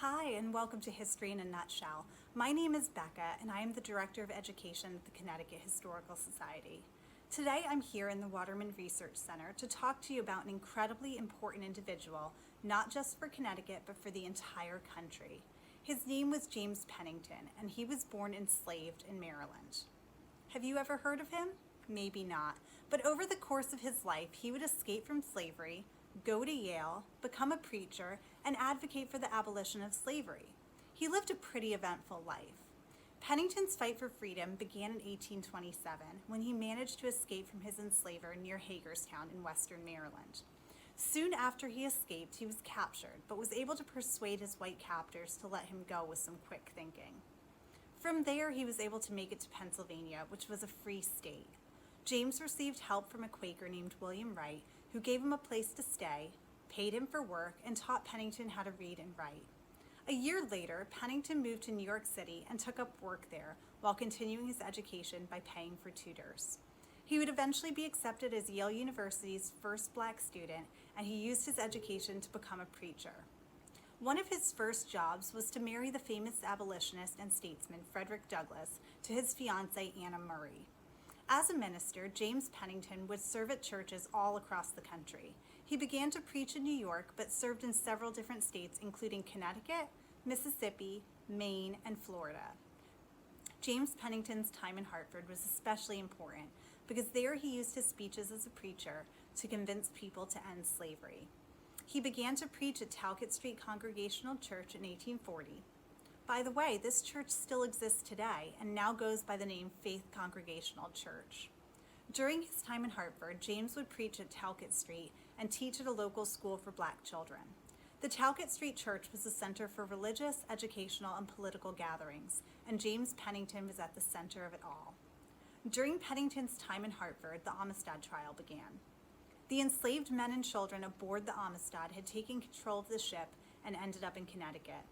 Hi, and welcome to History in a Nutshell. My name is Becca, and I am the Director of Education at the Connecticut Historical Society. Today, I'm here in the Waterman Research Center to talk to you about an incredibly important individual, not just for Connecticut, but for the entire country. His name was James Pennington, and he was born enslaved in Maryland. Have you ever heard of him? Maybe not. But over the course of his life, he would escape from slavery, go to Yale, become a preacher, and advocate for the abolition of slavery. He lived a pretty eventful life. Pennington's fight for freedom began in 1827 when he managed to escape from his enslaver near Hagerstown in western Maryland. Soon after he escaped, he was captured, but was able to persuade his white captors to let him go with some quick thinking. From there, he was able to make it to Pennsylvania, which was a free state. James received help from a Quaker named William Wright, who gave him a place to stay, paid him for work, and taught Pennington how to read and write. A year later, Pennington moved to New York City and took up work there while continuing his education by paying for tutors. He would eventually be accepted as Yale University's first black student, and he used his education to become a preacher. One of his first jobs was to marry the famous abolitionist and statesman Frederick Douglass to his fiancée Anna Murray. As a minister, James Pennington would serve at churches all across the country. He began to preach in New York, but served in several different states, including Connecticut, Mississippi, Maine, and Florida. James Pennington's time in Hartford was especially important because there he used his speeches as a preacher to convince people to end slavery. He began to preach at Talcott Street Congregational Church in 1840. By the way, this church still exists today and now goes by the name Faith Congregational Church. During his time in Hartford, James would preach at Talcott Street and teach at a local school for black children. The Talcott Street Church was a center for religious, educational, and political gatherings, and James Pennington was at the center of it all. During Pennington's time in Hartford, the Amistad Trial began. The enslaved men and children aboard the Amistad had taken control of the ship and ended up in Connecticut.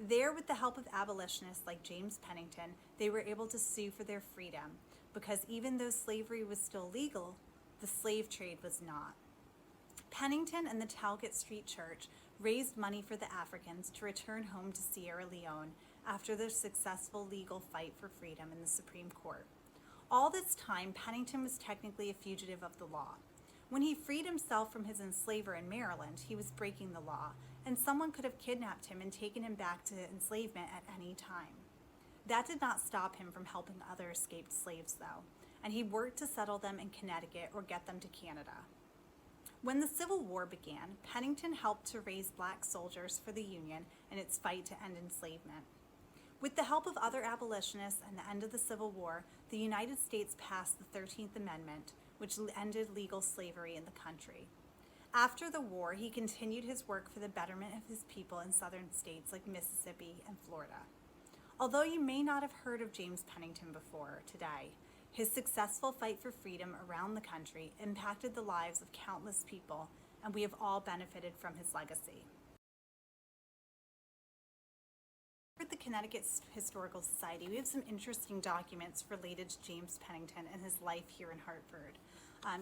There, with the help of abolitionists like James Pennington, they were able to sue for their freedom, because even though slavery was still legal, the slave trade was not. Pennington and the Talcott Street Church raised money for the Africans to return home to Sierra Leone after their successful legal fight for freedom in the Supreme Court. All this time, Pennington was technically a fugitive of the law. When he freed himself from his enslaver in Maryland, he was breaking the law, and someone could have kidnapped him and taken him back to enslavement at any time. That did not stop him from helping other escaped slaves, though, and he worked to settle them in Connecticut or get them to Canada. When the Civil War began, Pennington helped to raise black soldiers for the Union in its fight to end enslavement. With the help of other abolitionists and the end of the Civil War, the United States passed the 13th Amendment, which ended legal slavery in the country. After the war, he continued his work for the betterment of his people in southern states like Mississippi and Florida. Although you may not have heard of James Pennington before today, his successful fight for freedom around the country impacted the lives of countless people, and we have all benefited from his legacy. At the Connecticut Historical Society, we have some interesting documents related to James Pennington and his life here in Hartford.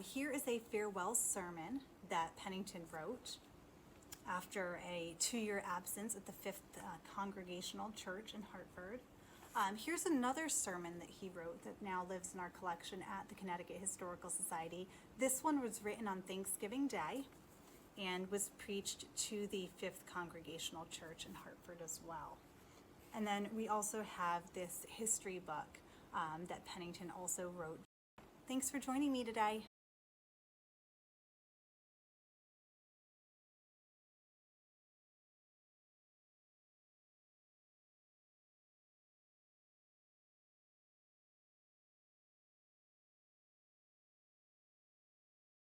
Here is a farewell sermon that Pennington wrote after a 2-year absence at the Fifth Congregational Church in Hartford. Here's another sermon that he wrote that now lives in our collection at the Connecticut Historical Society. This one was written on Thanksgiving Day and was preached to the Fifth Congregational Church in Hartford as well. And then we also have this history book that Pennington also wrote. Thanks for joining me today.